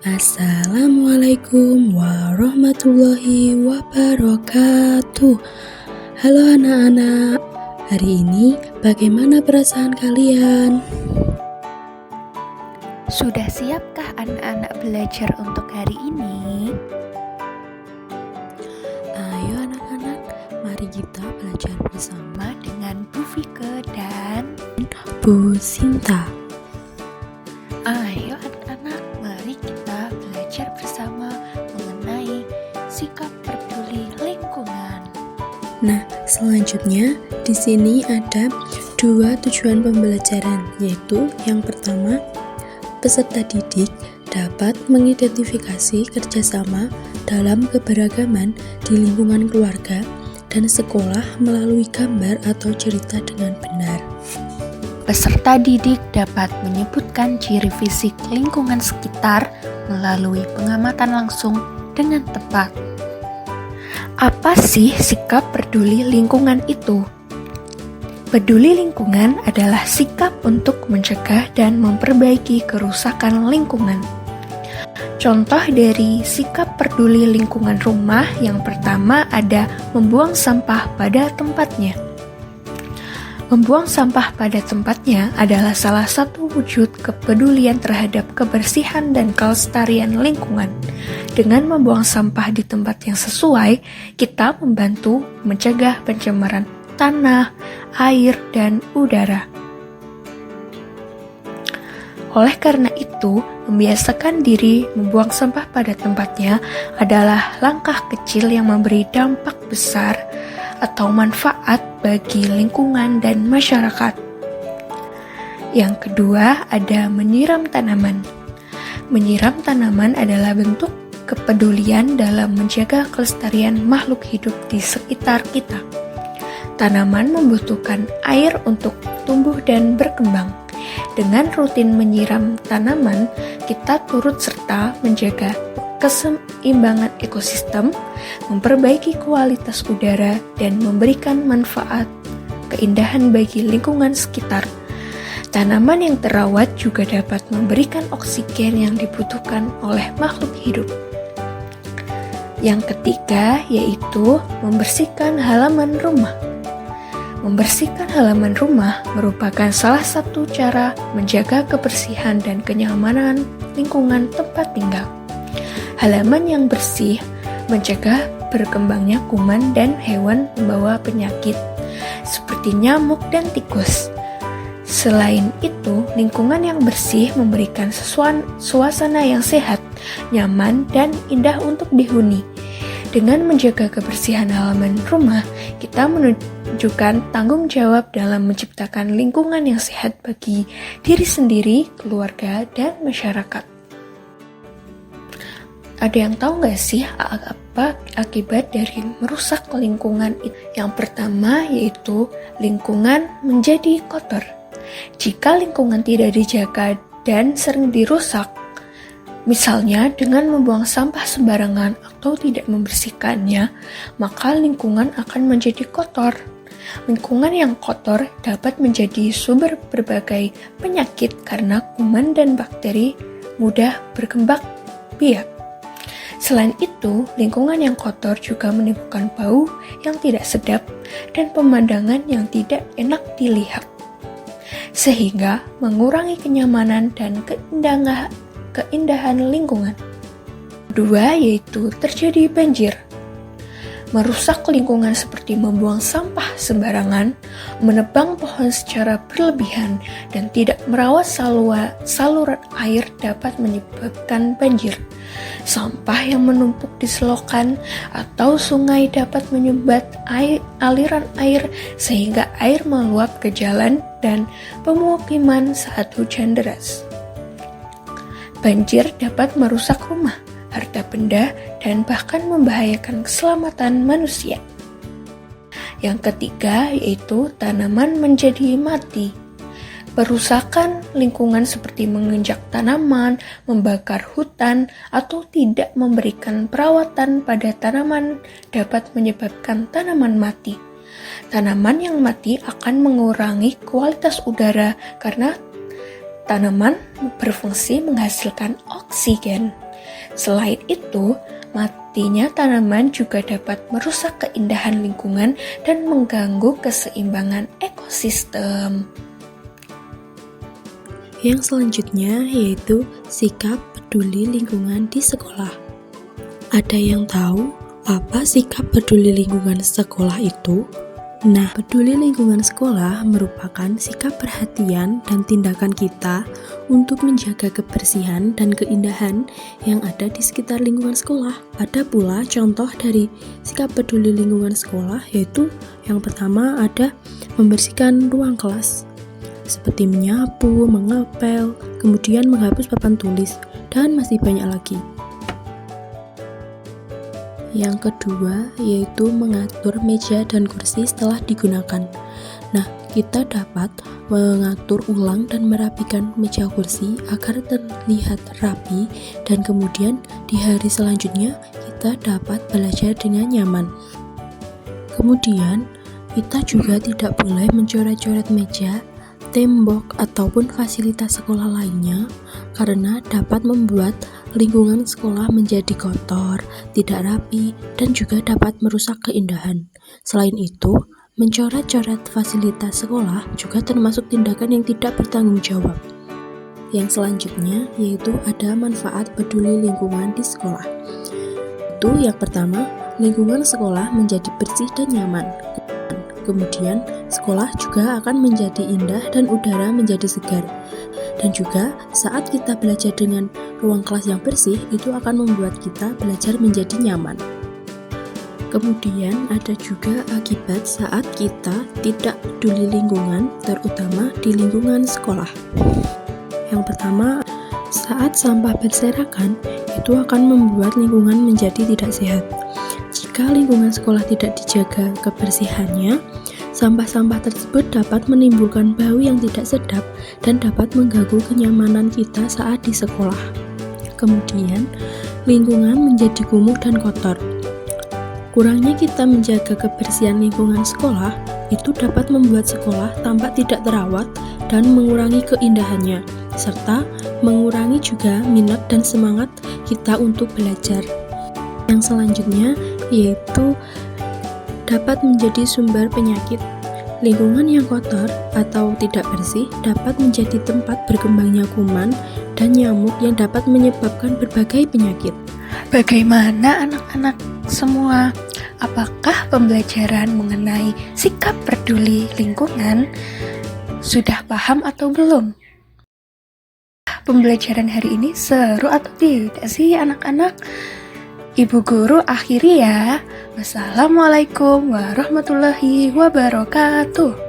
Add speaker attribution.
Speaker 1: Assalamualaikum warahmatullahi wabarakatuh. Halo anak-anak, hari ini bagaimana perasaan kalian?
Speaker 2: Sudah siapkah anak-anak belajar untuk hari ini?
Speaker 1: Ayo anak-anak, mari kita belajar bersama
Speaker 2: Dengan Bu Fike dan
Speaker 1: Bu Sinta.
Speaker 2: ayo anak-anak, mari kita belajar bersama mengenai sikap peduli lingkungan.
Speaker 1: Nah, selanjutnya di sini ada 2 tujuan pembelajaran, yaitu yang pertama, peserta didik dapat mengidentifikasi kerjasama dalam keberagaman di lingkungan keluarga dan sekolah melalui gambar atau cerita dengan benar.
Speaker 2: Peserta didik dapat menyebutkan ciri fisik lingkungan sekitar melalui pengamatan langsung dengan tepat. Apa sih sikap peduli lingkungan itu? Peduli lingkungan adalah sikap untuk mencegah dan memperbaiki kerusakan lingkungan. Contoh dari sikap peduli lingkungan rumah yang pertama ada membuang sampah pada tempatnya. Membuang sampah pada tempatnya adalah salah satu wujud kepedulian terhadap kebersihan dan kelestarian lingkungan. Dengan membuang sampah di tempat yang sesuai, kita membantu mencegah pencemaran tanah, air, dan udara. Oleh karena itu, membiasakan diri membuang sampah pada tempatnya adalah langkah kecil yang memberi dampak besar atau manfaat bagi lingkungan dan masyarakat. Yang kedua, ada menyiram tanaman. Menyiram tanaman adalah bentuk kepedulian dalam menjaga kelestarian makhluk hidup di sekitar kita. Tanaman membutuhkan air untuk tumbuh dan berkembang. Dengan rutin menyiram tanaman, kita turut serta menjaga keseimbangan ekosistem, memperbaiki kualitas udara, dan memberikan manfaat keindahan bagi lingkungan sekitar. Tanaman yang terawat juga dapat memberikan oksigen yang dibutuhkan oleh makhluk hidup. Yang ketiga yaitu membersihkan halaman rumah. Membersihkan halaman rumah merupakan salah satu cara menjaga kebersihan dan kenyamanan lingkungan tempat tinggal. Halaman yang bersih mencegah berkembangnya kuman dan hewan membawa penyakit seperti nyamuk dan tikus. Selain itu, lingkungan yang bersih memberikan suasana yang sehat, nyaman, dan indah untuk dihuni. Dengan menjaga kebersihan halaman rumah, kita menunjukkan tanggung jawab dalam menciptakan lingkungan yang sehat bagi diri sendiri, keluarga, dan masyarakat. Ada yang tahu nggak sih apa akibat dari merusak lingkungan itu? Yang pertama yaitu lingkungan menjadi kotor. Jika lingkungan tidak dijaga dan sering dirusak, misalnya dengan membuang sampah sembarangan atau tidak membersihkannya, maka lingkungan akan menjadi kotor. Lingkungan yang kotor dapat menjadi sumber berbagai penyakit karena kuman dan bakteri mudah berkembang biak. Selain itu, lingkungan yang kotor juga menimbulkan bau yang tidak sedap dan pemandangan yang tidak enak dilihat, sehingga mengurangi kenyamanan dan keindahan lingkungan. Kedua yaitu terjadi banjir. Merusak lingkungan seperti membuang sampah sembarangan, menebang pohon secara berlebihan, dan tidak merawat saluran air dapat menyebabkan banjir. Sampah yang menumpuk di selokan atau sungai dapat menyumbat aliran air sehingga air meluap ke jalan dan pemukiman saat hujan deras. Banjir dapat merusak rumah, harta benda, dan bahkan membahayakan keselamatan manusia. Yang ketiga yaitu tanaman menjadi mati. Perusakan lingkungan seperti menginjak tanaman, membakar hutan, atau tidak memberikan perawatan pada tanaman dapat menyebabkan tanaman mati. Tanaman yang mati akan mengurangi kualitas udara karena Tanaman berfungsi menghasilkan oksigen. Selain itu, matinya tanaman juga dapat merusak keindahan lingkungan dan mengganggu keseimbangan ekosistem.
Speaker 1: Yang selanjutnya yaitu sikap peduli lingkungan di sekolah. Ada yang tahu apa sikap peduli lingkungan sekolah itu? Nah, peduli lingkungan sekolah merupakan sikap perhatian dan tindakan kita untuk menjaga kebersihan dan keindahan yang ada di sekitar lingkungan sekolah. Ada pula contoh dari sikap peduli lingkungan sekolah, yaitu yang pertama ada membersihkan ruang kelas, seperti menyapu, mengepel, kemudian menghapus papan tulis, dan masih banyak lagi. Yang kedua yaitu mengatur meja dan kursi setelah digunakan. Nah, kita dapat mengatur ulang dan merapikan meja kursi agar terlihat rapi dan kemudian di hari selanjutnya kita dapat belajar dengan nyaman. Kemudian, kita juga tidak boleh mencoret-coret meja, tembok, ataupun fasilitas sekolah lainnya karena dapat membuat lingkungan sekolah menjadi kotor, tidak rapi, dan juga dapat merusak keindahan. Selain itu, mencoret-coret fasilitas sekolah juga termasuk tindakan yang tidak bertanggung jawab. Yang selanjutnya yaitu ada manfaat peduli lingkungan di sekolah. Itu yang pertama, lingkungan sekolah menjadi bersih dan nyaman. Kemudian, sekolah juga akan menjadi indah dan udara menjadi segar. Dan juga saat kita belajar dengan ruang kelas yang bersih, itu akan membuat kita belajar menjadi nyaman. Kemudian ada juga akibat saat kita tidak peduli lingkungan, terutama di lingkungan sekolah. Yang pertama, saat sampah berserakan, itu akan membuat lingkungan menjadi tidak sehat. Jika lingkungan sekolah tidak dijaga kebersihannya, sampah-sampah tersebut dapat menimbulkan bau yang tidak sedap dan dapat mengganggu kenyamanan kita saat di sekolah. Kemudian, lingkungan menjadi kumuh dan kotor. Kurangnya kita menjaga kebersihan lingkungan sekolah itu dapat membuat sekolah tampak tidak terawat dan mengurangi keindahannya, serta mengurangi juga minat dan semangat kita untuk belajar. Yang selanjutnya yaitu dapat menjadi sumber penyakit. Lingkungan yang kotor atau tidak bersih dapat menjadi tempat berkembangnya kuman dan nyamuk yang dapat menyebabkan berbagai penyakit.
Speaker 2: Bagaimana anak-anak semua? Apakah pembelajaran mengenai sikap peduli lingkungan sudah paham atau belum? Pembelajaran hari ini seru atau tidak sih anak-anak? Ibu guru akhiri ya. Wassalamualaikum warahmatullahi wabarakatuh.